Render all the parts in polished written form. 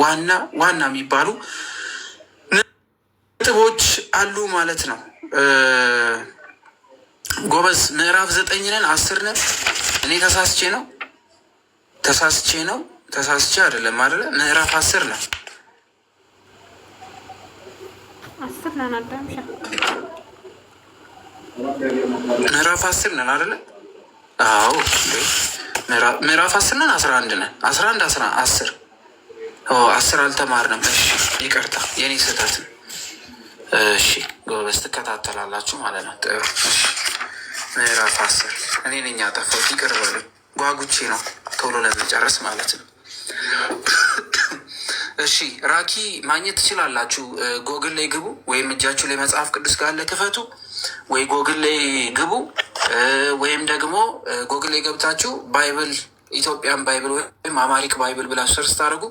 ዋና ዋና የሚባሉ ነጥቦች አሉ ማለት ነው። ጎበዝ ምዕራፍ 9 ነን 10 ነን። እኔ ተሳስቼ አይደለም አይደለ? ምዕራፍ 10 ነን 10 ነን አዳምሻ ምዕራፍ 10 ነን አይደለ? አዎ ምዕራፍ 10 ነን 11 ነን 11 10 10 አልተማርንም። እሺ ይቅርታ የኔ ስህተት ነው። እሺ ጎበዝ ትከታተላላችሁ ማለት ነው። ጥሩ ምዕራፍ 10 እኔ ነኝ ያጠፋሁት፣ ይቅር በሉኝ። ጓጉቼ ነው ቶሎ ለመጨረስ ማለት ነው። እሺ ራኪ ማግኘት ትችላላችሁ። ጎግል ላይ ግቡ፣ ወይም እጃችሁ ላይ መጽሐፍ ቅዱስ ካለ ክፈቱ፣ ወይ ጎግል ላይ ግቡ፣ ወይም ደግሞ ጎግል ላይ ገብታችሁ ባይብል ኢትዮጵያን ባይብል ወይም አማሪክ ባይብል ብላችሁ ሰርች ስታደርጉ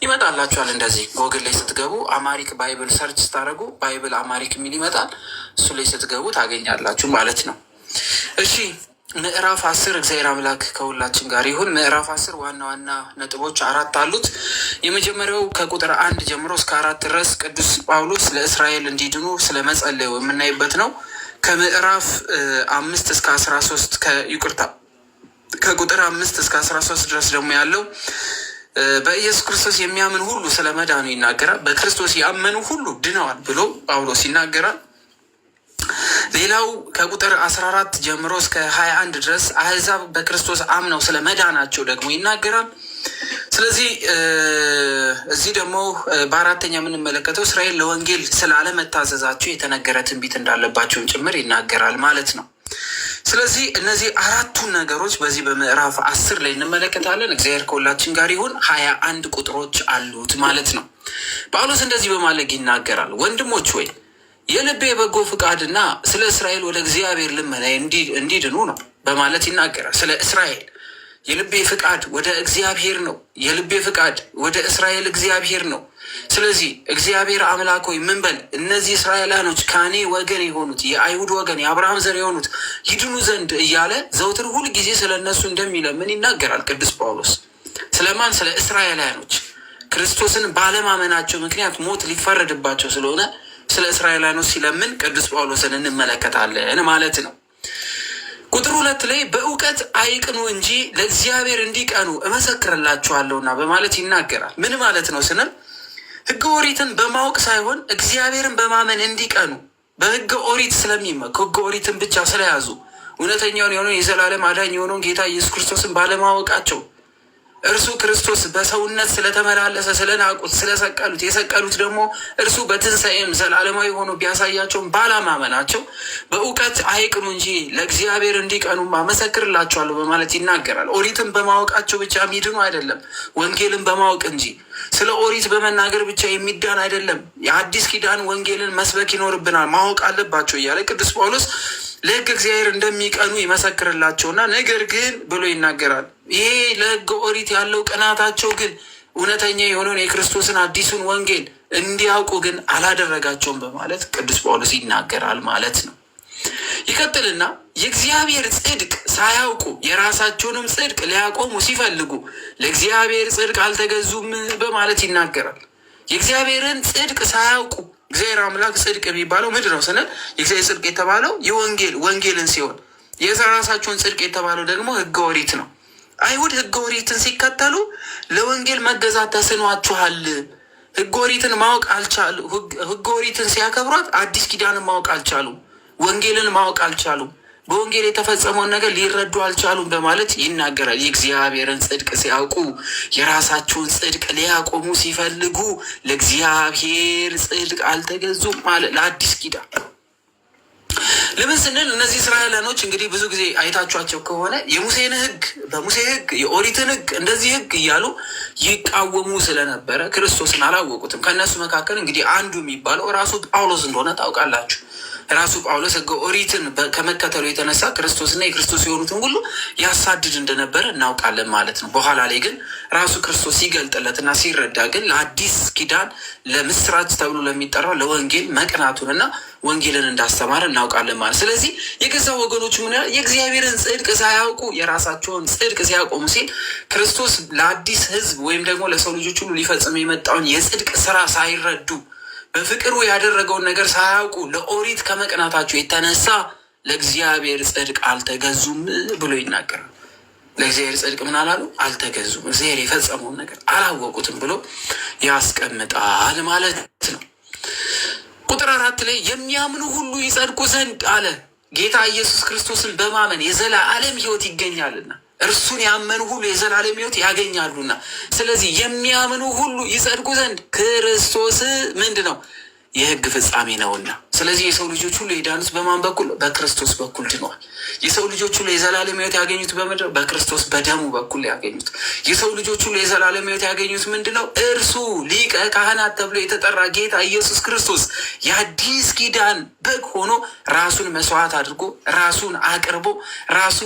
ይመጣላችኋል። እንደዚህ ጎግል ላይ ስትገቡ አማሪክ ባይብል ሰርች ስታደርጉ ባይብል አማሪክ የሚል ይመጣል። እሱ ላይ ስትገቡ ታገኛላችሁ ማለት ነው። እሺ ምዕራፍ 10 እግዚአብሔር አምላክ ከሁላችን ጋር ይሁን። ምዕራፍ 10 ዋና ዋና ነጥቦች 4 አሉት። የመጀመሪያው ከቁጥር 1 ጀምሮ እስከ 4 ድረስ ቅዱስ ጳውሎስ ለእስራኤል እንዲድኑ ስለ መጸለዩ የምናይበት ነው። ከምዕራፍ 5 እስከ 13 ከቁጥር 5 እስከ 13 ድረስ ደግሞ ያለው በኢየሱስ ክርስቶስ የሚያምን ሁሉ ስለ መዳኑ ይናገራል። በክርስቶስ ያመኑ ሁሉ ድነዋል ብሎ ጳውሎስ ይናገራል። ሌላው ከቁጥር 14 ጀምሮ እስከ 21 ድረስ አሕዛብ በክርስቶስ አምነው ስለ መዳናቸው ደግሞ ይናገራል። ስለዚህ እዚህ ደግሞ በአራተኛ የምንመለከተው እስራኤል ለወንጌል ስላለመታዘዛቸው የተነገረ ትንቢት እንዳለባቸውን ጭምር ይናገራል ማለት ነው። ስለዚህ እነዚህ አራቱን ነገሮች በዚህ በምዕራፍ 10 ላይ እንመለከታለን። እግዚአብሔር ከሁላችን ጋር ይሁን። 21 ቁጥሮች አሉት ማለት ነው። ጳውሎስ እንደዚህ በማለት ይናገራል። ወንድሞች ወይ የልቤ የበጎ ፍቃድና ስለ እስራኤል ወደ እግዚአብሔር ልመና እንዲድኑ ነው በማለት ይናገራል። ስለ እስራኤል የልቤ ፍቃድ ወደ እግዚአብሔር ነው። የልቤ ፍቃድ ወደ እስራኤል እግዚአብሔር ነው። ስለዚህ እግዚአብሔር አምላክ ሆይ ምን በል እነዚህ እስራኤላኖች ከኔ ወገን የሆኑት የአይሁድ ወገን የአብርሃም ዘር የሆኑት ይድኑ ዘንድ እያለ ዘውትር ሁል ጊዜ ስለ እነሱ እንደሚለምን ይናገራል ቅዱስ ጳውሎስ። ስለማን? ስለ እስራኤላኖች ክርስቶስን ባለማመናቸው ምክንያት ሞት ሊፈረድባቸው ስለሆነ ስለ እስራኤላኖች ሲለምን ቅዱስ ጳውሎስን እንመለከታለን ማለት ነው። ቁጥር 2 ላይ በእውቀት አይቅኑ እንጂ ለእግዚአብሔር እንዲቀኑ እመሰክርላችኋለሁና በማለት ይናገራል። ምን ማለት ነው ስንል ሕገ ኦሪትን በማወቅ ሳይሆን እግዚአብሔርን በማመን እንዲቀኑ በሕገ ኦሪት ስለሚመኩ ሕገ ኦሪትን ብቻ ስለያዙ እውነተኛውን የሆነውን የዘላለም አዳኝ የሆነውን ጌታ ኢየሱስ ክርስቶስን ባለማወቃቸው እርሱ ክርስቶስ በሰውነት ስለተመላለሰ ስለናቁት ስለሰቀሉት የሰቀሉት ደግሞ እርሱ በትንሣኤም ዘላለማዊ ሆኖ ቢያሳያቸውን ባለማመናቸው በእውቀት አይቅኑ እንጂ ለእግዚአብሔር እንዲቀኑማ እመሰክርላቸዋለሁ በማለት ይናገራል። ኦሪትን በማወቃቸው ብቻ የሚድኑ አይደለም፣ ወንጌልን በማወቅ እንጂ። ስለ ኦሪት በመናገር ብቻ የሚዳን አይደለም። የአዲስ ኪዳን ወንጌልን መስበክ ይኖርብናል፣ ማወቅ አለባቸው እያለ ቅዱስ ጳውሎስ ለሕግ እግዚአብሔር እንደሚቀኑ ይመሰክርላቸውና ነገር ግን ብሎ ይናገራል። ይሄ ለሕገ ኦሪት ያለው ቅናታቸው ግን እውነተኛ የሆነውን የክርስቶስን አዲሱን ወንጌል እንዲያውቁ ግን አላደረጋቸውም በማለት ቅዱስ ጳውሎስ ይናገራል ማለት ነው። ይቀጥልና የእግዚአብሔር ጽድቅ ሳያውቁ የራሳቸውንም ጽድቅ ሊያቆሙ ሲፈልጉ ለእግዚአብሔር ጽድቅ አልተገዙም በማለት ይናገራል። የእግዚአብሔርን ጽድቅ ሳያውቁ እግዚአብሔር አምላክ ጽድቅ የሚባለው ምንድን ነው ስንል የእግዚአብሔር ጽድቅ የተባለው ወንጌልን ሲሆን የራሳቸውን ጽድቅ የተባለው ደግሞ ሕገ ኦሪት ነው። አይሁድ ሕገ ኦሪትን ሲከተሉ ለወንጌል መገዛት ተስኗችኋል። ሕገ ኦሪትን ማወቅ አልቻሉ። ሕገ ኦሪትን ሲያከብሯት አዲስ ኪዳንን ማወቅ አልቻሉም። ወንጌልን ማወቅ አልቻሉም። በወንጌል የተፈጸመውን ነገር ሊረዱ አልቻሉም በማለት ይናገራል። የእግዚአብሔርን ጽድቅ ሲያውቁ የራሳቸውን ጽድቅ ሊያቆሙ ሲፈልጉ ለእግዚአብሔር ጽድቅ አልተገዙም ማለት ለአዲስ ኪዳን። ለምን ስንል እነዚህ እስራኤላኖች እንግዲህ ብዙ ጊዜ አይታችኋቸው ከሆነ የሙሴን ሕግ በሙሴ ሕግ የኦሪትን ሕግ እንደዚህ ሕግ እያሉ ይቃወሙ ስለነበረ ክርስቶስን አላወቁትም። ከእነሱ መካከል እንግዲህ አንዱ የሚባለው ራሱ ጳውሎስ እንደሆነ ታውቃላችሁ። ራሱ ጳውሎስ ሕገ ኦሪትን ከመከተሉ የተነሳ ክርስቶስና የክርስቶስ የሆኑትን ሁሉ ያሳድድ እንደነበረ እናውቃለን ማለት ነው። በኋላ ላይ ግን ራሱ ክርስቶስ ሲገልጥለትና ሲረዳ ግን ለአዲስ ኪዳን ለምስራች ተብሎ ለሚጠራው ለወንጌል መቅናቱንና ወንጌልን እንዳስተማረ እናውቃለን ማለት። ስለዚህ የገዛ ወገኖች ምን የእግዚአብሔርን ጽድቅ ሳያውቁ የራሳቸውን ጽድቅ ሲያቆሙ ሲል ክርስቶስ ለአዲስ ሕዝብ ወይም ደግሞ ለሰው ልጆች ሁሉ ሊፈጽም የመጣውን የጽድቅ ስራ ሳይረዱ በፍቅሩ ያደረገውን ነገር ሳያውቁ ለኦሪት ከመቅናታቸው የተነሳ ለእግዚአብሔር ጽድቅ አልተገዙም ብሎ ይናገራል። ለእግዚአብሔር ጽድቅ ምን አላሉ? አልተገዙም። እግዚአብሔር የፈጸመውን ነገር አላወቁትም ብሎ ያስቀምጣል ማለት ነው። ቁጥር 4 ላይ የሚያምኑ ሁሉ ይጸድቁ ዘንድ አለ። ጌታ ኢየሱስ ክርስቶስን በማመን የዘላለም ሕይወት ይገኛልና እርሱን ያመኑ ሁሉ የዘላለም ሕይወት ያገኛሉና፣ ስለዚህ የሚያምኑ ሁሉ ይጸድቁ ዘንድ ክርስቶስ ምንድን ነው? የሕግ ፍጻሜ ነውና። ስለዚህ የሰው ልጆች ሁሉ የዳኑት በማን በኩል? በክርስቶስ በኩል ድነዋል። የሰው ልጆች ሁሉ የዘላለም ሕይወት ያገኙት በምድር በክርስቶስ በደሙ በኩል ያገኙት። የሰው ልጆች ሁሉ የዘላለም ሕይወት ያገኙት ምንድን ነው? እርሱ ሊቀ ካህናት ተብሎ የተጠራ ጌታ ኢየሱስ ክርስቶስ የአዲስ ኪዳን በግ ሆኖ ራሱን መስዋዕት አድርጎ ራሱን አቅርቦ ራሱ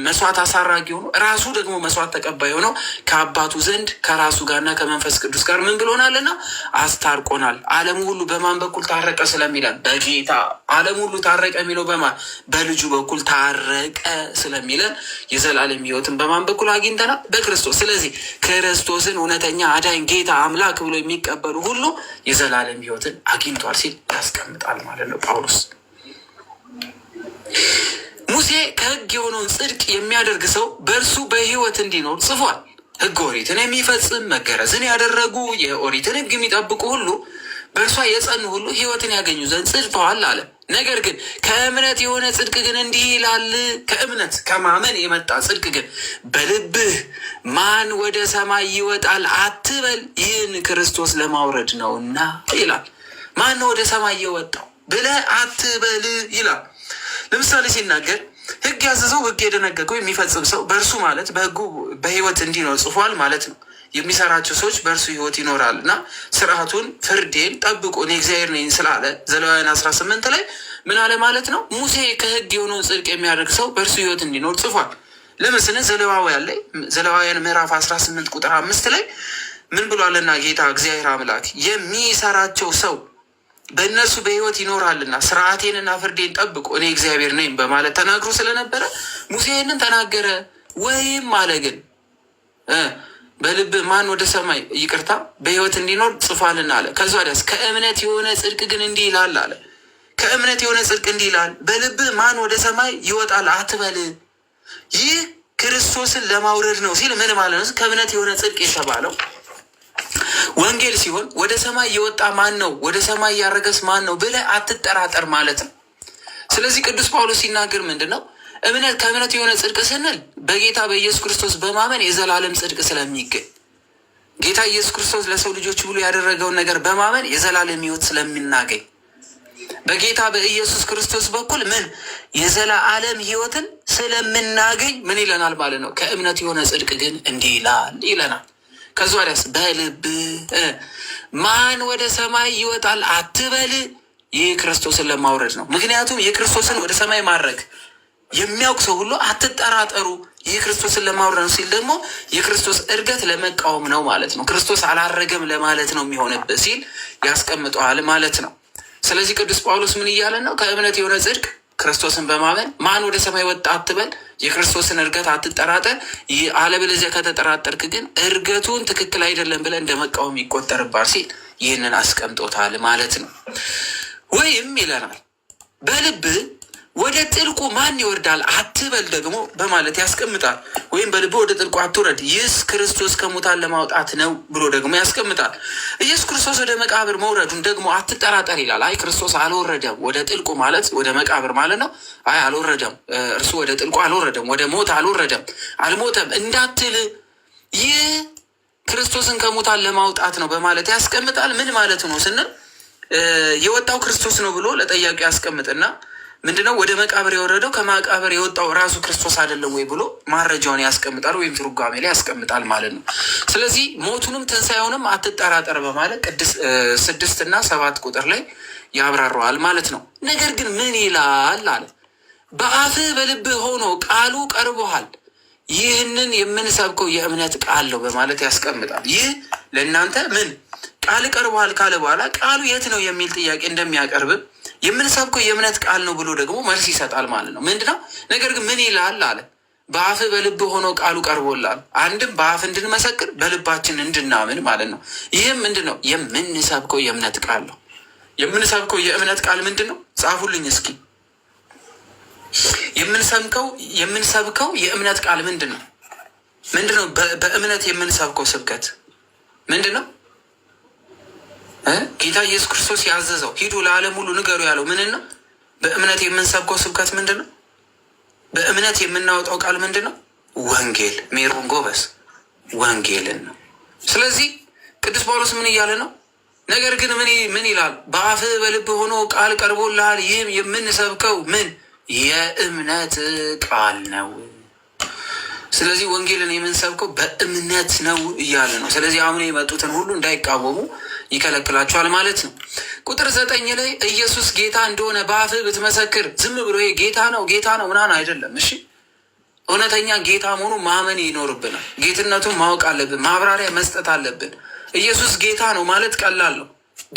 መስዋዕት አሳራጊ ሆኖ ራሱ ደግሞ መስዋዕት ተቀባይ ሆኖ ከአባቱ ዘንድ ከራሱ ጋርና ከመንፈስ ቅዱስ ጋር ምን ብሎናልና? አስታርቆናል። ዓለሙ ሁሉ በማን በኩል ታረቀ ስለሚለን በጌታ ዓለም ሁሉ ታረቀ የሚለው በማን? በልጁ በኩል ታረቀ ስለሚለን የዘላለም ሕይወትን በማን በኩል አግኝተናል? በክርስቶስ። ስለዚህ ክርስቶስን እውነተኛ አዳኝ ጌታ አምላክ ብሎ የሚቀበሉ ሁሉ የዘላለም ሕይወትን አግኝቷል ሲል ያስቀምጣል ማለት ነው ጳውሎስ። ሙሴ ከሕግ የሆነውን ጽድቅ የሚያደርግ ሰው በእርሱ በሕይወት እንዲኖር ጽፏል። ሕግ ኦሪትን የሚፈጽም መገረዝን ያደረጉ የኦሪትን ሕግ የሚጠብቁ ሁሉ በእርሷ የጸኑ ሁሉ ሕይወትን ያገኙ ዘንድ ጽድቀዋል አለ። ነገር ግን ከእምነት የሆነ ጽድቅ ግን እንዲህ ይላል። ከእምነት ከማመን የመጣ ጽድቅ ግን በልብህ ማን ወደ ሰማይ ይወጣል አትበል፣ ይህን ክርስቶስ ለማውረድ ነውና ይላል። ማን ነው ወደ ሰማይ የወጣው ብለህ አትበል ይላል። ለምሳሌ ሲናገር ሕግ ያዘዘው ሕግ የደነገገው የሚፈጽም ሰው በእርሱ ማለት በሕጉ በሕይወት እንዲኖር ጽፏል ማለት ነው። የሚሰራቸው ሰዎች በእርሱ ሕይወት ይኖራል እና ስርዓቱን ፍርዴን ጠብቁ እኔ እግዚአብሔር ነኝ ስላለ ዘሌዋውያን 18 ላይ ምን አለ ማለት ነው? ሙሴ ከሕግ የሆነውን ጽድቅ የሚያደርግ ሰው በእርሱ ሕይወት እንዲኖር ጽፏል። ለምስል ዘሌዋውያን ላይ ዘሌዋውያን ምዕራፍ 18 ቁጥር 5 ላይ ምን ብሏልና ጌታ እግዚአብሔር አምላክ የሚሰራቸው ሰው በእነሱ በሕይወት ይኖራልና ስርዓቴንና ፍርዴን ጠብቁ እኔ እግዚአብሔር ነኝ በማለት ተናግሮ ስለነበረ ሙሴ ይህንን ተናገረ። ወይም አለ ግን በልብ ማን ወደ ሰማይ ይቅርታ በሕይወት እንዲኖር ጽፏልና አለ። ከዛ ወዲያስ ከእምነት የሆነ ጽድቅ ግን እንዲህ ይላል አለ። ከእምነት የሆነ ጽድቅ እንዲህ ይላል፣ በልብ ማን ወደ ሰማይ ይወጣል አትበል፣ ይህ ክርስቶስን ለማውረድ ነው ሲል ምን ማለት ነው? ከእምነት የሆነ ጽድቅ የተባለው ወንጌል ሲሆን ወደ ሰማይ የወጣ ማን ነው? ወደ ሰማይ ያረገስ ማን ነው ብለህ አትጠራጠር ማለት ነው። ስለዚህ ቅዱስ ጳውሎስ ሲናገር ምንድን ነው? እምነት ከእምነት የሆነ ጽድቅ ስንል በጌታ በኢየሱስ ክርስቶስ በማመን የዘላለም ጽድቅ ስለሚገኝ ጌታ ኢየሱስ ክርስቶስ ለሰው ልጆች ብሎ ያደረገውን ነገር በማመን የዘላለም ሕይወት ስለምናገኝ በጌታ በኢየሱስ ክርስቶስ በኩል ምን የዘላለም ሕይወትን ስለምናገኝ ምን ይለናል ማለት ነው? ከእምነት የሆነ ጽድቅ ግን እንዲህ ይላል ይለናል። ከዚ ወዲያስ በልብ ማን ወደ ሰማይ ይወጣል አትበል፣ ይህ ክርስቶስን ለማውረድ ነው። ምክንያቱም የክርስቶስን ወደ ሰማይ ማድረግ የሚያውቅ ሰው ሁሉ አትጠራጠሩ፣ ይህ ክርስቶስን ለማውረድ ነው ሲል ደግሞ የክርስቶስ እርገት ለመቃወም ነው ማለት ነው። ክርስቶስ አላረገም ለማለት ነው የሚሆንበት ሲል ያስቀምጠዋል ማለት ነው። ስለዚህ ቅዱስ ጳውሎስ ምን እያለ ነው? ከእምነት የሆነ ጽድቅ ክርስቶስን በማመን ማን ወደ ሰማይ ወጣ አትበል፣ የክርስቶስን እርገት አትጠራጠር፣ አለበለዚያ ከተጠራጠርክ ግን እርገቱን ትክክል አይደለም ብለህ እንደ መቃወም ይቆጠርባል ሲል ይህንን አስቀምጦታል ማለት ነው። ወይም ይለናል በልብ ወደ ጥልቁ ማን ይወርዳል አትበል ደግሞ በማለት ያስቀምጣል። ወይም በልብ ወደ ጥልቁ አትውረድ፣ ይህስ ክርስቶስ ከሙታን ለማውጣት ነው ብሎ ደግሞ ያስቀምጣል። ኢየሱስ ክርስቶስ ወደ መቃብር መውረዱን ደግሞ አትጠራጠር ይላል። አይ ክርስቶስ አልወረደም ወደ ጥልቁ ማለት ወደ መቃብር ማለት ነው። አይ አልወረደም፣ እርሱ ወደ ጥልቁ አልወረደም፣ ወደ ሞት አልወረደም፣ አልሞተም እንዳትል ይህ ክርስቶስን ከሙታን ለማውጣት ነው በማለት ያስቀምጣል። ምን ማለት ነው ስንል የወጣው ክርስቶስ ነው ብሎ ለጠያቂ ያስቀምጥና ምንድነው ወደ መቃብር የወረደው ከመቃብር የወጣው ራሱ ክርስቶስ አይደለም ወይ ብሎ ማረጃውን ያስቀምጣል ወይም ትርጓሜ ላይ ያስቀምጣል ማለት ነው። ስለዚህ ሞቱንም ትንሣኤውንም አትጠራጠር በማለት 6 እና 7 ቁጥር ላይ ያብራረዋል ማለት ነው። ነገር ግን ምን ይላል አለ? በአፍህ በልብህ ሆኖ ቃሉ ቀርቦሃል፣ ይህንን የምንሰብከው የእምነት ቃል ነው በማለት ያስቀምጣል። ይህ ለእናንተ ምን ቃል ቀርቦሃል ካለ በኋላ ቃሉ የት ነው የሚል ጥያቄ እንደሚያቀርብም የምንሰብከው የእምነት ቃል ነው ብሎ ደግሞ መልስ ይሰጣል ማለት ነው። ምንድነው? ነገር ግን ምን ይላል አለ? በአፍህ በልብህ ሆኖ ቃሉ ቀርቦላል። አንድም በአፍ እንድንመሰክር በልባችን እንድናምን ማለት ነው። ይህም ምንድን ነው? የምንሰብከው የእምነት ቃል ነው። የምንሰብከው የእምነት ቃል ምንድን ነው? ጻፉልኝ እስኪ። የምንሰብከው የእምነት ቃል ምንድን ነው? ምንድን ነው? በእምነት የምንሰብከው ስብከት ምንድን ነው? ጌታ ኢየሱስ ክርስቶስ ያዘዘው ሂዱ ለዓለም ሁሉ ንገሩ ያለው ምንን ነው? በእምነት የምንሰብከው ስብከት ምንድን ነው? በእምነት የምናወጣው ቃል ምንድን ነው? ወንጌል። ሜሮን ጎበስ፣ ወንጌልን ነው። ስለዚህ ቅዱስ ጳውሎስ ምን እያለ ነው? ነገር ግን ምን ይላል? በአፍህ በልብህ ሆኖ ቃል ቀርቦልሃል፣ ይህም የምንሰብከው ምን የእምነት ቃል ነው። ስለዚህ ወንጌልን የምንሰብከው በእምነት ነው እያለ ነው። ስለዚህ አሁን የመጡትን ሁሉ እንዳይቃወሙ ይከለክላቸዋል ማለት ነው። ቁጥር 9 ላይ ኢየሱስ ጌታ እንደሆነ በአፍህ ብትመሰክር፣ ዝም ብሎ ጌታ ነው ምናምን አይደለም። እሺ፣ እውነተኛ ጌታ መሆኑ ማመን ይኖርብናል። ጌትነቱን ማወቅ አለብን። ማብራሪያ መስጠት አለብን። ኢየሱስ ጌታ ነው ማለት ቀላል ነው።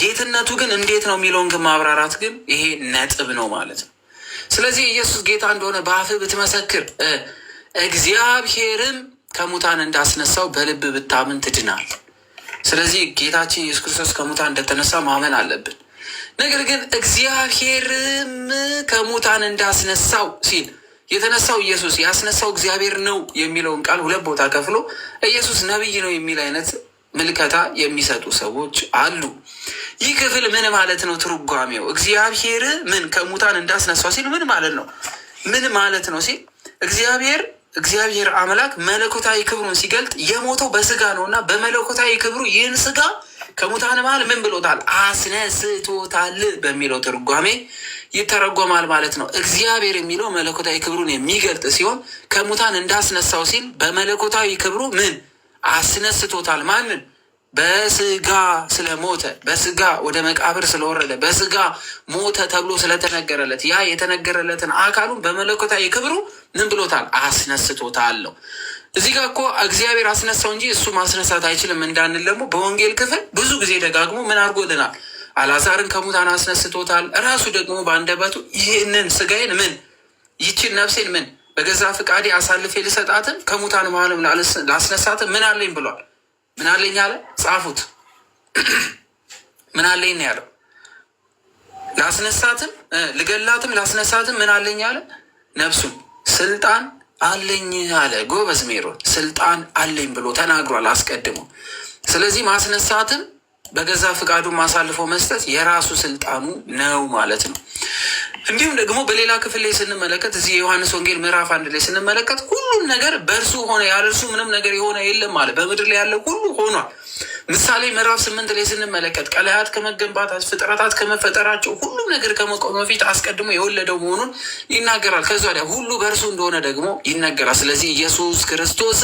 ጌትነቱ ግን እንዴት ነው የሚለውን ግን ማብራራት ግን ይሄ ነጥብ ነው ማለት ነው። ስለዚህ ኢየሱስ ጌታ እንደሆነ በአፍህ ብትመሰክር እግዚአብሔርም ከሙታን እንዳስነሳው በልብ ብታምን ትድናል። ስለዚህ ጌታችን ኢየሱስ ክርስቶስ ከሙታን እንደተነሳ ማመን አለብን። ነገር ግን እግዚአብሔርም ከሙታን እንዳስነሳው ሲል የተነሳው ኢየሱስ ያስነሳው እግዚአብሔር ነው የሚለውን ቃል ሁለት ቦታ ከፍሎ ኢየሱስ ነቢይ ነው የሚል አይነት ምልከታ የሚሰጡ ሰዎች አሉ። ይህ ክፍል ምን ማለት ነው? ትርጓሜው እግዚአብሔር ምን ከሙታን እንዳስነሳው ሲል ምን ማለት ነው? ምን ማለት ነው ሲል እግዚአብሔር አምላክ መለኮታዊ ክብሩን ሲገልጥ የሞተው በስጋ ነው እና በመለኮታዊ ክብሩ ይህን ስጋ ከሙታን መሃል ምን ብሎታል? አስነስቶታል በሚለው ትርጓሜ ይተረጎማል ማለት ነው። እግዚአብሔር የሚለው መለኮታዊ ክብሩን የሚገልጥ ሲሆን ከሙታን እንዳስነሳው ሲል በመለኮታዊ ክብሩ ምን አስነስቶታል? ማንን? በስጋ ስለሞተ፣ በስጋ ወደ መቃብር ስለወረደ፣ በስጋ ሞተ ተብሎ ስለተነገረለት ያ የተነገረለትን አካሉን በመለኮታዊ ክብሩ ምን ብሎታል? አስነስቶታል ነው። እዚህ ጋር እኮ እግዚአብሔር አስነሳው እንጂ እሱ ማስነሳት አይችልም እንዳንል ደግሞ በወንጌል ክፍል ብዙ ጊዜ ደጋግሞ ምን አድርጎልናል? አልዓዛርን ከሙታን አስነስቶታል። እራሱ ደግሞ በአንደበቱ ይህንን ስጋዬን ምን ይችን ነፍሴን ምን በገዛ ፍቃዴ አሳልፌ ልሰጣትን ከሙታን መሃልም ላስነሳትን ምን አለኝ ብሏል። ምን አለኝ አለ? ጻፉት። ምን አለኝ ነው ያለው? ላስነሳትም ልገላትም ላስነሳትም ምን አለኝ አለ? ነፍሱን ስልጣን አለኝ አለ። ጎበዝ ሜሮን፣ ስልጣን አለኝ ብሎ ተናግሯል አስቀድሞ። ስለዚህ ማስነሳትም በገዛ ፍቃዱ ማሳልፎ መስጠት የራሱ ስልጣኑ ነው ማለት ነው። እንዲሁም ደግሞ በሌላ ክፍል ላይ ስንመለከት እዚህ የዮሐንስ ወንጌል ምዕራፍ 1 ላይ ስንመለከት ሁሉም ነገር በእርሱ ሆነ፣ ያለ እርሱ ምንም ነገር የሆነ የለም አለ። በምድር ላይ ያለው ሁሉ ሆኗል። ምሳሌ ምዕራፍ 8 ላይ ስንመለከት ቀላያት ከመገንባታት ፍጥረታት ከመፈጠራቸው ሁሉም ነገር ከመቆሙ በፊት አስቀድሞ የወለደው መሆኑን ይናገራል። ከዛ ወዲያ ሁሉ በእርሱ እንደሆነ ደግሞ ይነገራል። ስለዚህ ኢየሱስ ክርስቶስ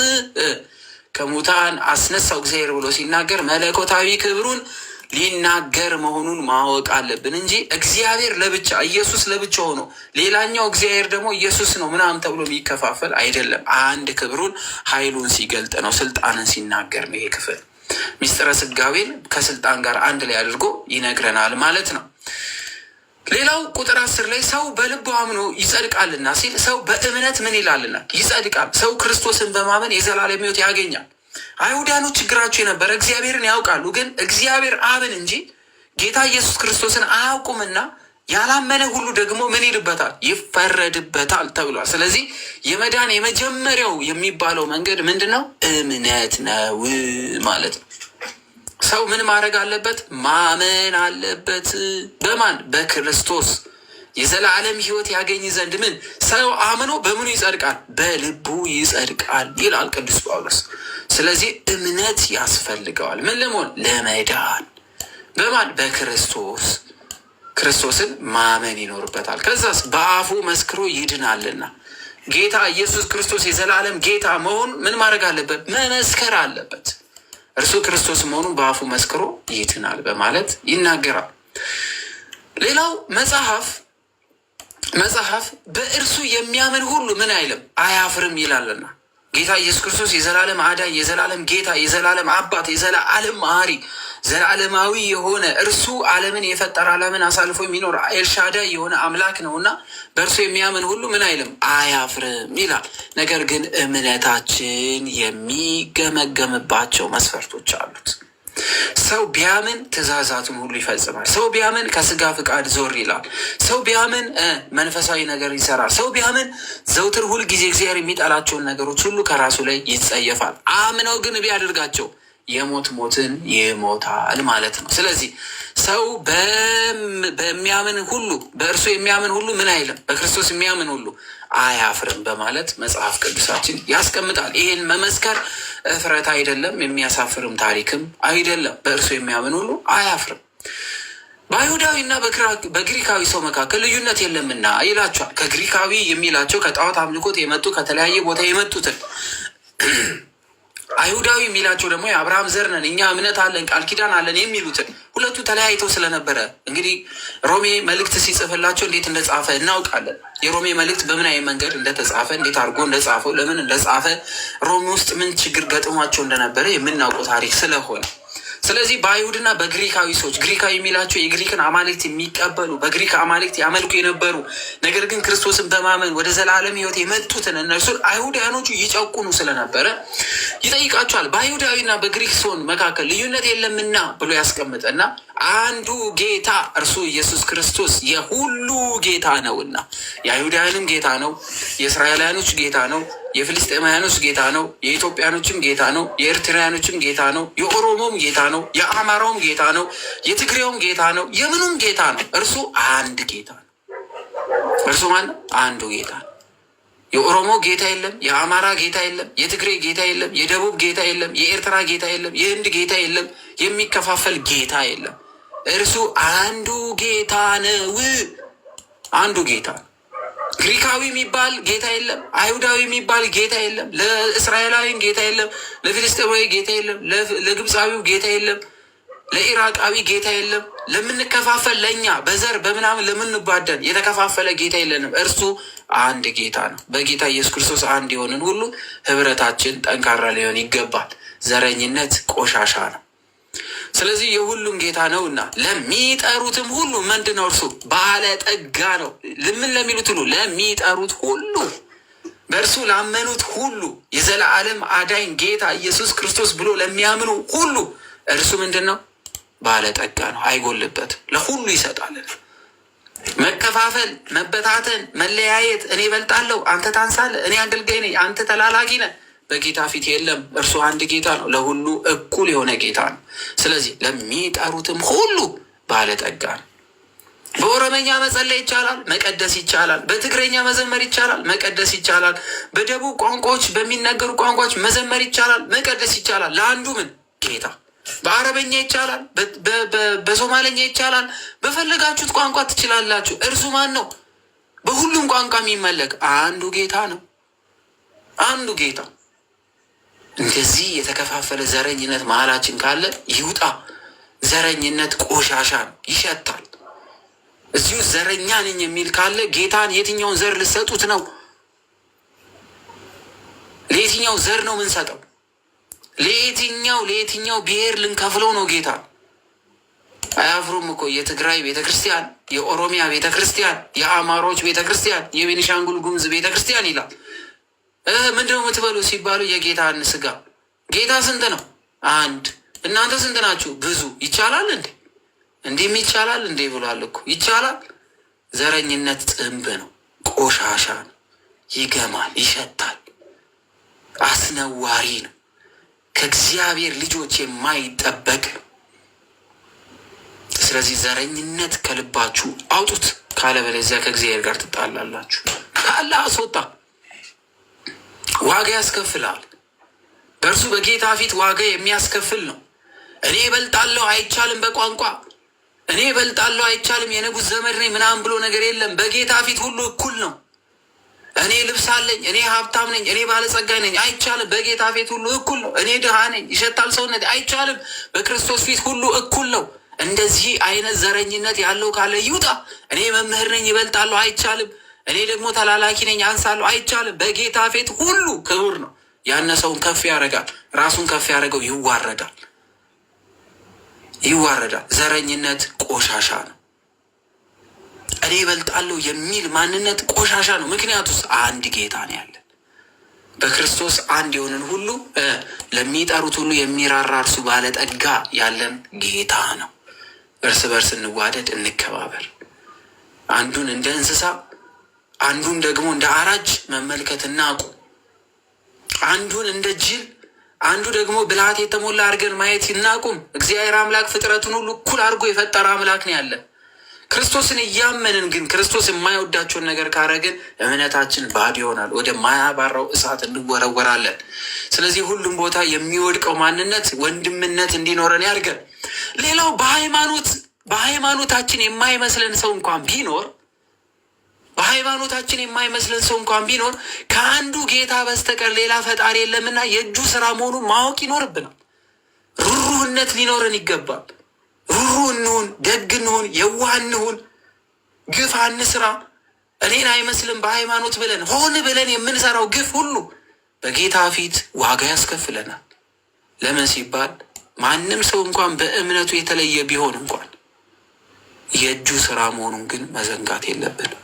ከሙታን አስነሳው እግዚአብሔር ብሎ ሲናገር መለኮታዊ ክብሩን ሊናገር መሆኑን ማወቅ አለብን እንጂ እግዚአብሔር ለብቻ ኢየሱስ ለብቻ ሆኖ ሌላኛው እግዚአብሔር ደግሞ ኢየሱስ ነው ምናምን ተብሎ የሚከፋፈል አይደለም። አንድ ክብሩን ኃይሉን ሲገልጥ ነው፣ ስልጣንን ሲናገር ነው። ይሄ ክፍል ሚስጥረ ስጋዌን ከስልጣን ጋር አንድ ላይ አድርጎ ይነግረናል ማለት ነው። ሌላው ቁጥር 10 ላይ ሰው በልቡ አምኖ ይጸድቃልና ሲል ሰው በእምነት ምን ይላልና ይጸድቃል። ሰው ክርስቶስን በማመን የዘላለም ሕይወት ያገኛል። አይሁዳኖች ችግራቸው የነበረ እግዚአብሔርን ያውቃሉ፣ ግን እግዚአብሔር አብን እንጂ ጌታ ኢየሱስ ክርስቶስን አያውቁምና ያላመነ ሁሉ ደግሞ ምን ይልበታል? ይፈረድበታል ተብሏል። ስለዚህ የመዳን የመጀመሪያው የሚባለው መንገድ ምንድን ነው? እምነት ነው ማለት ነው። ሰው ምን ማድረግ አለበት? ማመን አለበት። በማን? በክርስቶስ የዘላለም ሕይወት ያገኝ ዘንድ ምን ሰው አምኖ በምኑ ይጸድቃል? በልቡ ይጸድቃል ይላል ቅዱስ ጳውሎስ። ስለዚህ እምነት ያስፈልገዋል። ምን ለመሆን? ለመዳን። በማን? በክርስቶስ። ክርስቶስን ማመን ይኖርበታል። ከዛስ በአፉ መስክሮ ይድናልና ጌታ ኢየሱስ ክርስቶስ የዘላለም ጌታ መሆኑን ምን ማድረግ አለበት? መመስከር አለበት። እርሱ ክርስቶስ መሆኑን በአፉ መስክሮ ይድናል በማለት ይናገራል። ሌላው መጽሐፍ በእርሱ የሚያምን ሁሉ ምን አይልም አያፍርም ይላልና ጌታ ኢየሱስ ክርስቶስ የዘላለም አዳኝ፣ የዘላለም ጌታ፣ የዘላለም አባት፣ የዘላለም መሐሪ፣ ዘላለማዊ የሆነ እርሱ ዓለምን የፈጠረ ዓለምን አሳልፎ የሚኖር ኤልሻዳይ የሆነ አምላክ ነውና በእርሱ የሚያምን ሁሉ ምን አይልም አያፍርም ይላል። ነገር ግን እምነታችን የሚገመገምባቸው መስፈርቶች አሉት። ሰው ቢያምን ትእዛዛቱን ሁሉ ይፈጽማል። ሰው ቢያምን ከስጋ ፍቃድ ዞር ይላል። ሰው ቢያምን መንፈሳዊ ነገር ይሰራል። ሰው ቢያምን ዘውትር ሁል ጊዜ እግዚአብሔር የሚጠላቸውን ነገሮች ሁሉ ከራሱ ላይ ይጸየፋል። አምነው ግን ቢያደርጋቸው ሞትን ይሞታል ማለት ነው። ስለዚህ ሰው በሚያምን ሁሉ በእርሱ የሚያምን ሁሉ ምን አይልም፣ በክርስቶስ የሚያምን ሁሉ አያፍርም በማለት መጽሐፍ ቅዱሳችን ያስቀምጣል። ይህን መመስከር እፍረት አይደለም፣ የሚያሳፍርም ታሪክም አይደለም። በእርሱ የሚያምን ሁሉ አያፍርም። በአይሁዳዊ እና በግሪካዊ ሰው መካከል ልዩነት የለምና ይላቸዋል። ከግሪካዊ የሚላቸው ከጣዖት አምልኮት የመጡ ከተለያየ ቦታ የመጡትን፣ አይሁዳዊ የሚላቸው ደግሞ የአብርሃም ዘር ነን እኛ እምነት አለን ቃል ኪዳን አለን የሚሉትን። ሁለቱ ተለያይተው ስለነበረ እንግዲህ ሮሜ መልእክት ሲጽፍላቸው እንዴት እንደጻፈ እናውቃለን። የሮሜ መልእክት በምን አይነት መንገድ እንደተጻፈ፣ እንዴት አድርጎ እንደጻፈው፣ ለምን እንደጻፈ፣ ሮሜ ውስጥ ምን ችግር ገጥሟቸው እንደነበረ የምናውቀው ታሪክ ስለሆነ ስለዚህ በአይሁድና በግሪካዊ ሰዎች፣ ግሪካዊ የሚላቸው የግሪክን አማልክት የሚቀበሉ በግሪክ አማልክት ያመልኩ የነበሩ ነገር ግን ክርስቶስን በማመን ወደ ዘላለም ሕይወት የመጡትን እነርሱን አይሁዳውያኖቹ ይጨቁኑ ስለነበረ ይጠይቃቸዋል። በአይሁዳዊና በግሪክ ሰውን መካከል ልዩነት የለምና ብሎ ያስቀምጠና አንዱ ጌታ እርሱ ኢየሱስ ክርስቶስ የሁሉ ጌታ ነውና፣ የአይሁዳውያንም ጌታ ነው፣ የእስራኤላውያኖች ጌታ ነው፣ የፍልስጤማውያኖች ጌታ ነው፣ የኢትዮጵያኖችም ጌታ ነው፣ የኤርትራውያኖችም ጌታ ነው፣ የኦሮሞም ጌታ ነው፣ የአማራውም ጌታ ነው፣ የትግሬውም ጌታ ነው፣ የምኑም ጌታ ነው። እርሱ አንድ ጌታ ነው። እርሱ ማለት አንዱ ጌታ ነው። የኦሮሞ ጌታ የለም፣ የአማራ ጌታ የለም፣ የትግሬ ጌታ የለም፣ የደቡብ ጌታ የለም፣ የኤርትራ ጌታ የለም፣ የህንድ ጌታ የለም፣ የሚከፋፈል ጌታ የለም። እርሱ አንዱ ጌታ ነው። አንዱ ጌታ ነው። ግሪካዊ የሚባል ጌታ የለም። አይሁዳዊ የሚባል ጌታ የለም። ለእስራኤላዊን ጌታ የለም። ለፊልስጤማዊ ጌታ የለም። ለግብፃዊው ጌታ የለም። ለኢራቃዊ ጌታ የለም። ለምንከፋፈል ለእኛ በዘር በምናምን ለምንባደን የተከፋፈለ ጌታ የለንም። እርሱ አንድ ጌታ ነው። በጌታ ኢየሱስ ክርስቶስ አንድ የሆንን ሁሉ ህብረታችን ጠንካራ ሊሆን ይገባል። ዘረኝነት ቆሻሻ ነው። ስለዚህ የሁሉም ጌታ ነውና ለሚጠሩትም ሁሉ ምንድን ነው? እርሱ ባለጠጋ ነው። ምን ለሚሉት ሁሉ፣ ለሚጠሩት ሁሉ፣ በእርሱ ላመኑት ሁሉ፣ የዘላለም አዳኝ ጌታ ኢየሱስ ክርስቶስ ብሎ ለሚያምኑ ሁሉ እርሱ ምንድን ነው? ባለጠጋ ነው። አይጎልበትም። ለሁሉ ይሰጣል። መከፋፈል፣ መበታተን፣ መለያየት፣ እኔ እበልጣለሁ፣ አንተ ታንሳለህ፣ እኔ አገልጋይ ነኝ፣ አንተ ተላላኪ ነህ፣ በጌታ ፊት የለም። እርሱ አንድ ጌታ ነው። ለሁሉ እኩል የሆነ ጌታ ነው። ስለዚህ ለሚጠሩትም ሁሉ ባለጠጋ ነው። በኦሮመኛ መጸለይ ይቻላል፣ መቀደስ ይቻላል። በትግረኛ መዘመር ይቻላል፣ መቀደስ ይቻላል። በደቡብ ቋንቋዎች በሚነገሩ ቋንቋዎች መዘመር ይቻላል፣ መቀደስ ይቻላል። ለአንዱ ምን ጌታ። በአረበኛ ይቻላል፣ በሶማለኛ ይቻላል። በፈለጋችሁት ቋንቋ ትችላላችሁ። እርሱ ማን ነው? በሁሉም ቋንቋ የሚመለክ አንዱ ጌታ ነው። አንዱ ጌታ። እንደዚህ የተከፋፈለ ዘረኝነት መሀላችን ካለ ይውጣ። ዘረኝነት ቆሻሻ ነው፣ ይሸታል። እዚሁ ዘረኛ ነኝ የሚል ካለ ጌታን የትኛውን ዘር ልሰጡት ነው? ለየትኛው ዘር ነው ምንሰጠው? ለየትኛው ብሔር ልንከፍለው ነው ጌታ? አያፍሩም እኮ የትግራይ ቤተክርስቲያን፣ የኦሮሚያ ቤተክርስቲያን፣ የአማሮች ቤተክርስቲያን፣ የቤኒሻንጉል ጉሙዝ ቤተክርስቲያን ይላል። ምንድነው የምትበሉ ሲባሉ የጌታን ስጋ። ጌታ ስንት ነው? አንድ። እናንተ ስንት ናችሁ? ብዙ። ይቻላል እንዴ? እንዲህም ይቻላል እንዴ ብሏል እኮ። ይቻላል። ዘረኝነት ጥንብ ነው፣ ቆሻሻ ነው፣ ይገማል፣ ይሸታል፣ አስነዋሪ ነው፣ ከእግዚአብሔር ልጆች የማይጠበቅ። ስለዚህ ዘረኝነት ከልባችሁ አውጡት፣ ካለበለዚያ ከእግዚአብሔር ጋር ትጣላላችሁ። ካለ አስወጣ። ዋጋ ያስከፍላል። በእርሱ በጌታ ፊት ዋጋ የሚያስከፍል ነው። እኔ እበልጣለሁ አይቻልም። በቋንቋ እኔ እበልጣለሁ አይቻልም። የንጉሥ ዘመድ ነኝ ምናምን ብሎ ነገር የለም። በጌታ ፊት ሁሉ እኩል ነው። እኔ ልብስ አለኝ፣ እኔ ሀብታም ነኝ፣ እኔ ባለጸጋ ነኝ አይቻልም። በጌታ ፊት ሁሉ እኩል ነው። እኔ ድሃ ነኝ፣ ይሸታል ሰውነት አይቻልም። በክርስቶስ ፊት ሁሉ እኩል ነው። እንደዚህ አይነት ዘረኝነት ያለው ካለ ይውጣ። እኔ መምህር ነኝ ይበልጣለሁ አይቻልም። እኔ ደግሞ ተላላኪ ነኝ አንሳለሁ አይቻልም። በጌታ ፊት ሁሉ ክቡር ነው። ያነሰውን ከፍ ያደርጋል፣ ራሱን ከፍ ያደረገው ይዋረዳል። ዘረኝነት ቆሻሻ ነው። እኔ ይበልጣለሁ የሚል ማንነት ቆሻሻ ነው። ምክንያቱስ አንድ ጌታ ነው ያለን። በክርስቶስ አንድ የሆንን ሁሉ ለሚጠሩት ሁሉ የሚራራ እርሱ ባለጠጋ ያለን ጌታ ነው። እርስ በርስ እንዋደድ፣ እንከባበር። አንዱን እንደ እንስሳ አንዱን ደግሞ እንደ አራጅ መመልከት እናቁም። አንዱን እንደ ጅል አንዱ ደግሞ ብልሃት የተሞላ አድርገን ማየት ይናቁም። እግዚአብሔር አምላክ ፍጥረቱን ሁሉ እኩል አድርጎ የፈጠረ አምላክ ነው ያለን። ክርስቶስን እያመንን ግን ክርስቶስ የማይወዳቸውን ነገር ካረግን እምነታችን ባዶ ይሆናል፣ ወደ ማያባራው እሳት እንወረወራለን። ስለዚህ ሁሉም ቦታ የሚወድቀው ማንነት ወንድምነት እንዲኖረን ያድርገን። ሌላው በሃይማኖታችን የማይመስለን ሰው እንኳን ቢኖር ከአንዱ ጌታ በስተቀር ሌላ ፈጣሪ የለምና የእጁ ስራ መሆኑን ማወቅ ይኖርብናል። ሩህሩህነት ሊኖረን ይገባል። ሩህሩህ እንሁን፣ ደግ እንሁን፣ የዋህ እንሁን፣ ግፍ አንስራ። እኔን አይመስልም በሃይማኖት ብለን ሆን ብለን የምንሰራው ግፍ ሁሉ በጌታ ፊት ዋጋ ያስከፍለናል። ለምን ሲባል ማንም ሰው እንኳን በእምነቱ የተለየ ቢሆን እንኳን የእጁ ስራ መሆኑን ግን መዘንጋት የለብንም።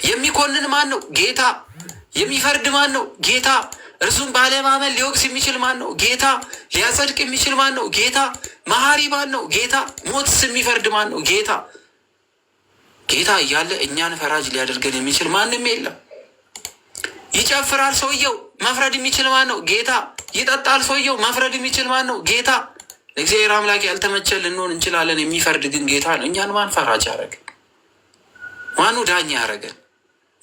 የሚኮንን ማን ነው? ጌታ። የሚፈርድ ማን ነው? ጌታ። እርሱም ባለማመን ሊወቅስ የሚችል ማን ነው? ጌታ። ሊያጸድቅ የሚችል ማን ነው? ጌታ። መሐሪ ማን ነው? ጌታ። ሞትስ የሚፈርድ ማን ነው? ጌታ። ጌታ እያለ እኛን ፈራጅ ሊያደርገን የሚችል ማንም የለም። ይጨፍራል ሰውየው፣ መፍረድ የሚችል ማን ነው? ጌታ። ይጠጣል ሰውየው፣ መፍረድ የሚችል ማን ነው? ጌታ። እግዚአብሔር አምላክ ያልተመቸን ልንሆን እንችላለን፣ የሚፈርድ ግን ጌታ ነው። እኛን ማን ፈራጅ ያደረገን? ማነው ዳኛ ያደረገን?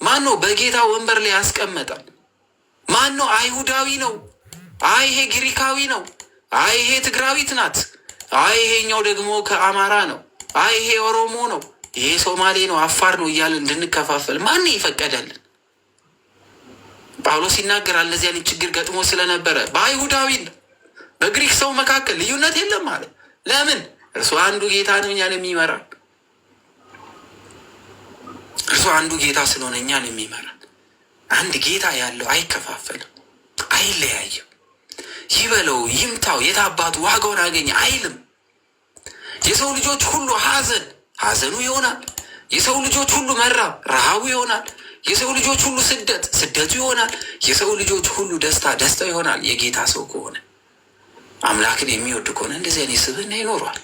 ማነው በጌታ ወንበር ላይ ያስቀመጠን? ማነው አይሁዳዊ ነው? አይ ይሄ ግሪካዊ ነው። አይ ይሄ ትግራዊት ናት። አይ ይሄኛው ደግሞ ከአማራ ነው። አይ ይሄ ኦሮሞ ነው፣ ይሄ ሶማሌ ነው፣ አፋር ነው እያለን እንድንከፋፈል ማን ይፈቀደልን? ጳውሎስ ይናገራል። እነዚህ አይነት ችግር ገጥሞ ስለነበረ በአይሁዳዊ በግሪክ ሰው መካከል ልዩነት የለም አለ። ለምን? እርሱ አንዱ ጌታ ነው እኛን የሚመራ። እርሱ አንዱ ጌታ ስለሆነ እኛን የሚመራ። አንድ ጌታ ያለው አይከፋፈልም፣ አይለያይም። ይበለው ይምታው የታባቱ ዋጋውን አገኘ አይልም። የሰው ልጆች ሁሉ ሐዘኑ ይሆናል። የሰው ልጆች ሁሉ መራብ ረሃቡ ይሆናል። የሰው ልጆች ሁሉ ስደቱ ይሆናል። የሰው ልጆች ሁሉ ደስታው ይሆናል። የጌታ ሰው ከሆነ አምላክን የሚወድ ከሆነ እንደዚህ አይነት ስብዕና ይኖረዋል።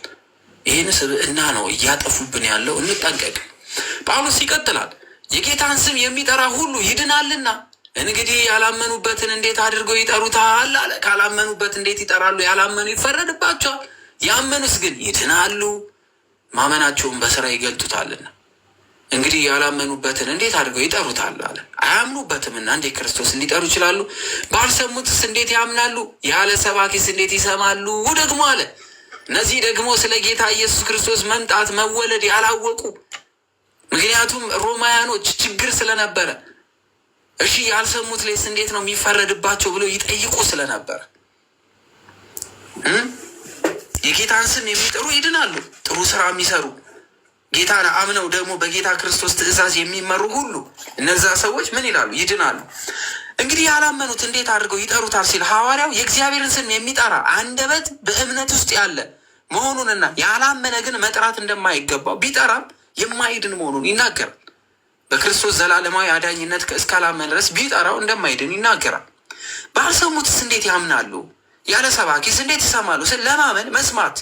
ይህን ስብዕና ነው እያጠፉብን ያለው። እንጠንቀቅ። ጳውሎስ ይቀጥላል። የጌታን ስም የሚጠራ ሁሉ ይድናልና እንግዲህ ያላመኑበትን እንዴት አድርገው ይጠሩታል አለ። ካላመኑበት እንዴት ይጠራሉ? ያላመኑ ይፈረድባቸዋል፣ ያመኑስ ግን ይድናሉ። ማመናቸውን በስራ ይገልጡታልና እንግዲህ ያላመኑበትን እንዴት አድርገው ይጠሩታል አለ። አያምኑበትምና እንዴት ክርስቶስን ሊጠሩ ይችላሉ? ባልሰሙትስ እንዴት ያምናሉ? ያለ ሰባኪስ እንዴት ይሰማሉ? ደግሞ አለ እነዚህ ደግሞ ስለ ጌታ ኢየሱስ ክርስቶስ መምጣት መወለድ ያላወቁ፣ ምክንያቱም ሮማውያኖች ችግር ስለነበረ እሺ ያልሰሙት ላይስ እንዴት ነው የሚፈረድባቸው ብለው ይጠይቁ ስለነበረ የጌታን ስም የሚጠሩ ይድናሉ። ጥሩ ስራ የሚሰሩ ጌታን አምነው ደግሞ በጌታ ክርስቶስ ትእዛዝ የሚመሩ ሁሉ እነዛ ሰዎች ምን ይላሉ? ይድናሉ። እንግዲህ ያላመኑት እንዴት አድርገው ይጠሩታል ሲል ሐዋርያው የእግዚአብሔርን ስም የሚጠራ አንደበት በእምነት ውስጥ ያለ መሆኑንና ያላመነ ግን መጥራት እንደማይገባው ቢጠራም የማይድን መሆኑን ይናገራል። በክርስቶስ ዘላለማዊ አዳኝነት እስካላመነ ድረስ ቢጠራው እንደማይድን ይናገራል። ባልሰሙትስ እንዴት ያምናሉ? ያለ ሰባኪስ እንዴት ይሰማሉ? ለማመን መስማት፣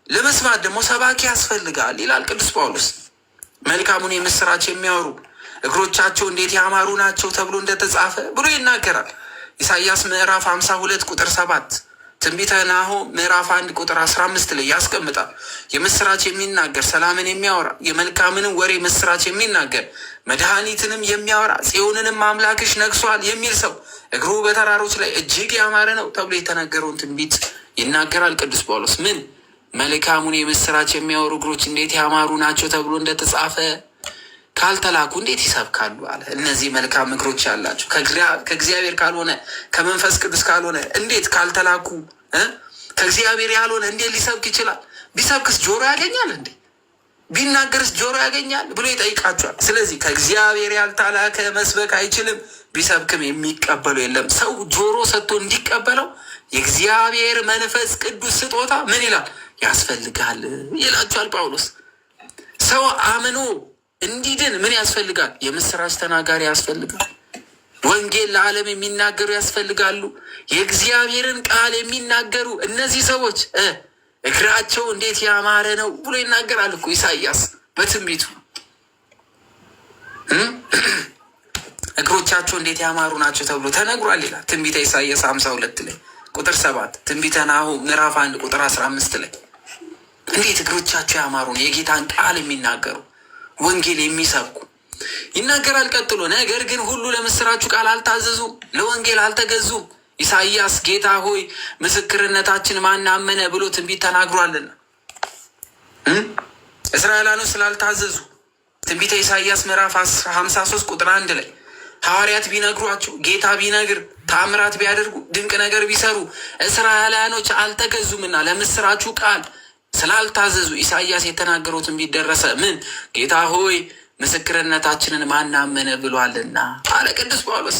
ለመስማት ደግሞ ሰባኪ ያስፈልጋል ይላል ቅዱስ ጳውሎስ። መልካሙን የምስራች የሚያወሩ እግሮቻቸው እንዴት ያማሩ ናቸው ተብሎ እንደተጻፈ ብሎ ይናገራል። ኢሳይያስ ምዕራፍ 52 ቁጥር 7፣ ትንቢተ ናሆም ምዕራፍ 1 ቁጥር 15 ላይ ያስቀምጣል። የምስራች የሚናገር ሰላምን የሚያወራ የመልካምንም ወሬ ምስራች የሚናገር መድኃኒትንም የሚያወራ ጽዮንንም አምላክሽ ነግሷል የሚል ሰው እግሩ በተራሮች ላይ እጅግ ያማረ ነው ተብሎ የተነገረውን ትንቢት ይናገራል ቅዱስ ጳውሎስ። ምን መልካሙን የምስራች የሚያወሩ እግሮች እንዴት ያማሩ ናቸው ተብሎ እንደተጻፈ ካልተላኩ እንዴት ይሰብካሉ አለ። እነዚህ መልካም እግሮች ያላቸው ከእግዚአብሔር ካልሆነ ከመንፈስ ቅዱስ ካልሆነ እንዴት ካልተላኩ ከእግዚአብሔር ያልሆነ እንዴት ሊሰብክ ይችላል? ቢሰብክስ ጆሮ ያገኛል እንዴ? ቢናገርስ ጆሮ ያገኛል ብሎ ይጠይቃቸዋል። ስለዚህ ከእግዚአብሔር ያልተላከ መስበክ አይችልም፣ ቢሰብክም የሚቀበለው የለም። ሰው ጆሮ ሰጥቶ እንዲቀበለው የእግዚአብሔር መንፈስ ቅዱስ ስጦታ ምን ይላል? ያስፈልጋል ይላቸዋል ጳውሎስ። ሰው አምኖ እንዲድን ምን ያስፈልጋል? የምስራች ተናጋሪ ያስፈልጋል። ወንጌል ለዓለም የሚናገሩ ያስፈልጋሉ። የእግዚአብሔርን ቃል የሚናገሩ እነዚህ ሰዎች እግራቸው እንዴት ያማረ ነው ብሎ ይናገራል እኮ ኢሳይያስ በትንቢቱ። እግሮቻቸው እንዴት ያማሩ ናቸው ተብሎ ተነግሯል ይላል ትንቢተ ኢሳይያስ 52 ላይ ቁጥር 7፣ ትንቢተ ናሁም ምዕራፍ 1 ቁጥር 15 ላይ እንዴት እግሮቻቸው ያማሩ ነው የጌታን ቃል የሚናገሩ ወንጌል የሚሰብኩ ይናገራል። ቀጥሎ ነገር ግን ሁሉ ለምስራቹ ቃል አልታዘዙም፣ ለወንጌል አልተገዙም። ኢሳይያስ ጌታ ሆይ ምስክርነታችን ማን አመነ ብሎ ትንቢት ተናግሯልና እስራኤላኖች ስላልታዘዙ ትንቢተ ኢሳይያስ ምዕራፍ 53 ቁጥር 1 ላይ ሐዋርያት ቢነግሯቸው፣ ጌታ ቢነግር፣ ተአምራት ቢያደርጉ፣ ድንቅ ነገር ቢሰሩ እስራኤላኖች አልተገዙምና ለምስራቹ ቃል ስላልታዘዙ ኢሳይያስ የተናገረው ትንቢት ደረሰ። ምን? ጌታ ሆይ ምስክርነታችንን ማን አመነ ብሏልና አለ ቅዱስ ጳውሎስ።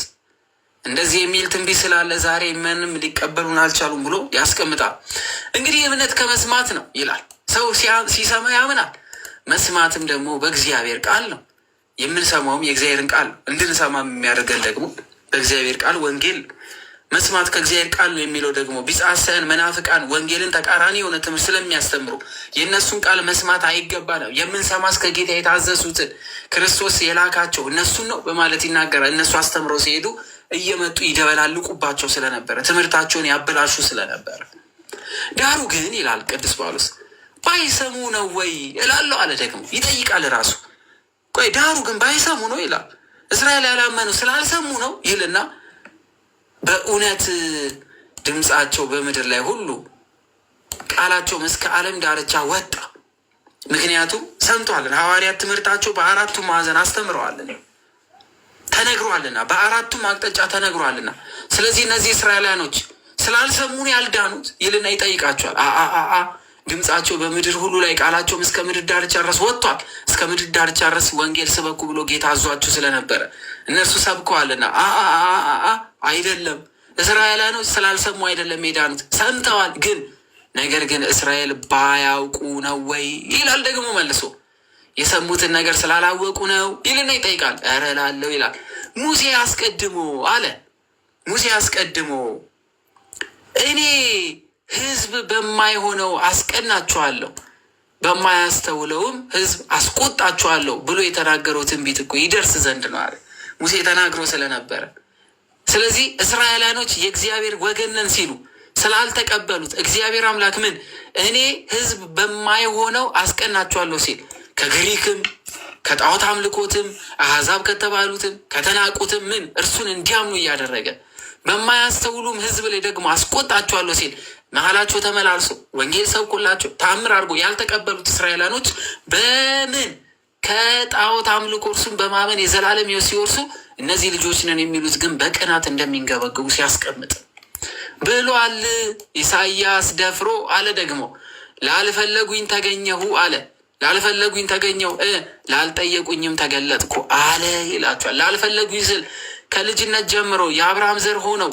እንደዚህ የሚል ትንቢት ስላለ ዛሬ ምንም ሊቀበሉን አልቻሉም ብሎ ያስቀምጣል። እንግዲህ እምነት ከመስማት ነው ይላል። ሰው ሲሰማ ያምናል። መስማትም ደግሞ በእግዚአብሔር ቃል ነው። የምንሰማውም የእግዚአብሔርን ቃል ነው። እንድንሰማ የሚያደርገን ደግሞ በእግዚአብሔር ቃል ወንጌል መስማት ከእግዚአብሔር ቃል ነው የሚለው ደግሞ ቢጻሰን መናፍቃን ወንጌልን ተቃራኒ የሆነ ትምህርት ስለሚያስተምሩ የእነሱን ቃል መስማት አይገባ ነው። የምንሰማስ ከጌታ የታዘዙትን ክርስቶስ የላካቸው እነሱን ነው በማለት ይናገራል። እነሱ አስተምረው ሲሄዱ እየመጡ ይደበላልቁባቸው ስለነበረ ትምህርታቸውን ያበላሹ ስለነበረ፣ ዳሩ ግን ይላል ቅዱስ ጳውሎስ ባይሰሙ ነው ወይ እላለሁ አለ። ደግሞ ይጠይቃል ራሱ። ቆይ ዳሩ ግን ባይሰሙ ነው ይላል። እስራኤል ያላመኑ ስላልሰሙ ነው ይልና በእውነት ድምፃቸው በምድር ላይ ሁሉ ቃላቸውም እስከ ዓለም ዳርቻ ወጣ። ምክንያቱም ሰምተዋልና ሐዋርያት ትምህርታቸው በአራቱ ማዕዘን አስተምረዋልና ተነግሯልና፣ በአራቱም አቅጣጫ ተነግሯልና። ስለዚህ እነዚህ እስራኤላኖች ስላልሰሙን ያልዳኑት ይልና ይጠይቃቸዋል። ድምፃቸው በምድር ሁሉ ላይ ቃላቸውም እስከ ምድር ዳርቻ ድረስ ወጥቷል። እስከ ምድር ዳርቻ ድረስ ወንጌል ስበኩ ብሎ ጌታ አዟቸው ስለነበረ እነርሱ ሰብከዋልና አይደለም። እስራኤላኖች ስላልሰሙ አይደለም የዳኑት፣ ሰምተዋል። ግን ነገር ግን እስራኤል ባያውቁ ነው ወይ ይላል ደግሞ መልሶ። የሰሙትን ነገር ስላላወቁ ነው ይልና ይጠይቃል። ኧረ እላለሁ ይላል። ሙሴ አስቀድሞ አለ። ሙሴ አስቀድሞ እኔ ሕዝብ በማይሆነው አስቀናቸዋለሁ በማያስተውለውም ሕዝብ አስቆጣቸዋለሁ ብሎ የተናገረው ትንቢት እኮ ይደርስ ዘንድ ነው አለ ሙሴ ተናግሮ ስለነበረ። ስለዚህ እስራኤላኖች የእግዚአብሔር ወገን ነን ሲሉ ስላልተቀበሉት እግዚአብሔር አምላክ ምን እኔ ሕዝብ በማይሆነው አስቀናቸዋለሁ ሲል ከግሪክም ከጣዖት አምልኮትም አሕዛብ ከተባሉትም ከተናቁትም ምን እርሱን እንዲያምኑ እያደረገ በማያስተውሉም ሕዝብ ላይ ደግሞ አስቆጣቸዋለሁ ሲል መሀላቸው ተመላልሶ ወንጌል ሰብኮላቸው ተአምር አድርጎ ያልተቀበሉት እስራኤላኖች በምን ከጣዖት አምልኮ እርሱን በማመን የዘላለም ሕይወት ሲወርሱ እነዚህ ልጆች ነን የሚሉት ግን በቅናት እንደሚንገበገቡ ሲያስቀምጥ ብሏል ኢሳይያስ ደፍሮ አለ። ደግሞ ላልፈለጉኝ ተገኘሁ አለ። ላልፈለጉኝ ተገኘሁ ላልጠየቁኝም ተገለጥኩ አለ ይላቸዋል። ላልፈለጉኝ ስል ከልጅነት ጀምሮ የአብርሃም ዘር ሆነው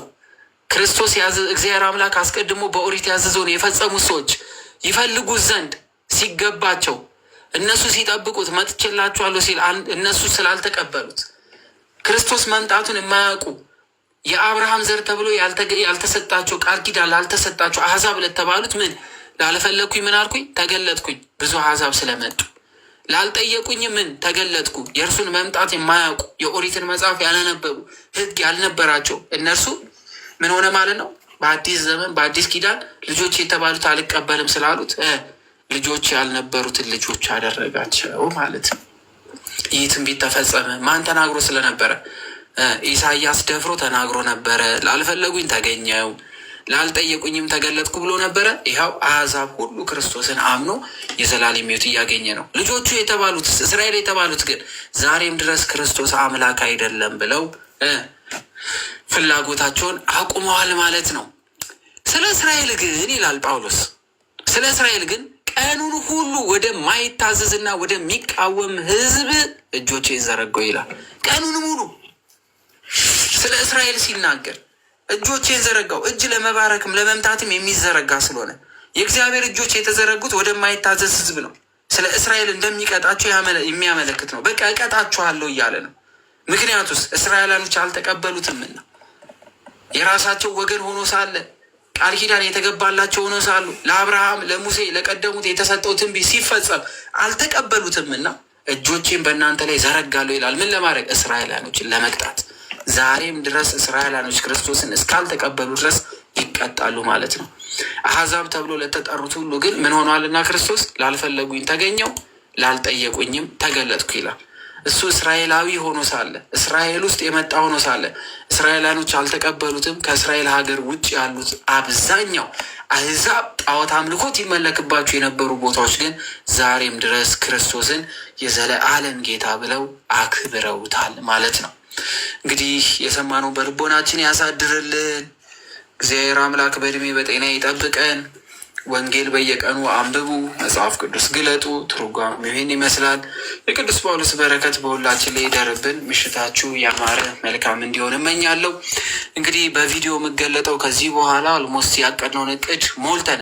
ክርስቶስ እግዚአብሔር አምላክ አስቀድሞ በኦሪት ያዘዘውን የፈጸሙት ሰዎች ይፈልጉት ዘንድ ሲገባቸው እነሱ ሲጠብቁት መጥቼላችኋለሁ ሲል እነሱ ስላልተቀበሉት ክርስቶስ መምጣቱን የማያውቁ የአብርሃም ዘር ተብሎ ያልተሰጣቸው ቃል ኪዳን ላልተሰጣቸው አሕዛብ ለተባሉት ምን ላልፈለግኩኝ ምን አልኩኝ ተገለጥኩኝ። ብዙ አሕዛብ ስለመጡ ላልጠየቁኝ ምን ተገለጥኩ። የእርሱን መምጣት የማያውቁ የኦሪትን መጽሐፍ ያላነበቡ ሕግ ያልነበራቸው እነርሱ ምን ሆነ ማለት ነው? በአዲስ ዘመን በአዲስ ኪዳን ልጆች የተባሉት አልቀበልም ስላሉት ልጆች ያልነበሩትን ልጆች አደረጋቸው ማለት ነው። ይህ ትንቢት ተፈጸመ። ማን ተናግሮ ስለነበረ? ኢሳይያስ ደፍሮ ተናግሮ ነበረ። ላልፈለጉኝ ተገኘው ላልጠየቁኝም ተገለጥኩ ብሎ ነበረ። ይኸው አሕዛብ ሁሉ ክርስቶስን አምኖ የዘላለም ሕይወት እያገኘ ነው። ልጆቹ የተባሉት እስራኤል የተባሉት ግን ዛሬም ድረስ ክርስቶስ አምላክ አይደለም ብለው ፍላጎታቸውን አቁመዋል ማለት ነው። ስለ እስራኤል ግን ይላል ጳውሎስ፣ ስለ እስራኤል ግን ቀኑን ሁሉ ወደማይታዘዝና ወደሚቃወም ሕዝብ እጆቼን ዘረጋሁ ይላል። ቀኑን ሙሉ ስለ እስራኤል ሲናገር እጆቼን ዘረጋው። እጅ ለመባረክም ለመምታትም የሚዘረጋ ስለሆነ የእግዚአብሔር እጆች የተዘረጉት ወደማይታዘዝ ሕዝብ ነው። ስለ እስራኤል እንደሚቀጣቸው የሚያመለክት ነው። በቃ እቀጣችኋለሁ እያለ ነው። ምክንያቱስ እስራኤላኖች አልተቀበሉትምና የራሳቸው ወገን ሆኖ ሳለ ቃል ኪዳን የተገባላቸው ሆኖ ሳሉ ለአብርሃም ለሙሴ ለቀደሙት የተሰጠው ትንቢት ሲፈጸም አልተቀበሉትምና እጆቼን በእናንተ ላይ ዘረጋለሁ ይላል። ምን ለማድረግ? እስራኤላኖችን ለመቅጣት። ዛሬም ድረስ እስራኤላኖች ክርስቶስን እስካልተቀበሉ ድረስ ይቀጣሉ ማለት ነው። አሕዛብ ተብሎ ለተጠሩት ሁሉ ግን ምን ሆኗልና ክርስቶስ ላልፈለጉኝ ተገኘው፣ ላልጠየቁኝም ተገለጥኩ ይላል። እሱ እስራኤላዊ ሆኖ ሳለ እስራኤል ውስጥ የመጣ ሆኖ ሳለ እስራኤላኖች አልተቀበሉትም። ከእስራኤል ሀገር ውጭ ያሉት አብዛኛው አሕዛብ ጣዖት አምልኮት ይመለክባቸው የነበሩ ቦታዎች ግን ዛሬም ድረስ ክርስቶስን የዘለዓለም ጌታ ብለው አክብረውታል ማለት ነው። እንግዲህ የሰማነው በልቦናችን ያሳድርልን። እግዚአብሔር አምላክ በእድሜ በጤና ይጠብቀን። ወንጌል በየቀኑ አንብቡ፣ መጽሐፍ ቅዱስ ግለጡ። ትርጓሜው ይህን ይመስላል። የቅዱስ ጳውሎስ በረከት በሁላችን ላይ ይደርብን። ምሽታችሁ ያማረ መልካም እንዲሆን እመኛለሁ። እንግዲህ በቪዲዮ የምገለጠው ከዚህ በኋላ አልሞስት ያቀድነውን እቅድ ሞልተን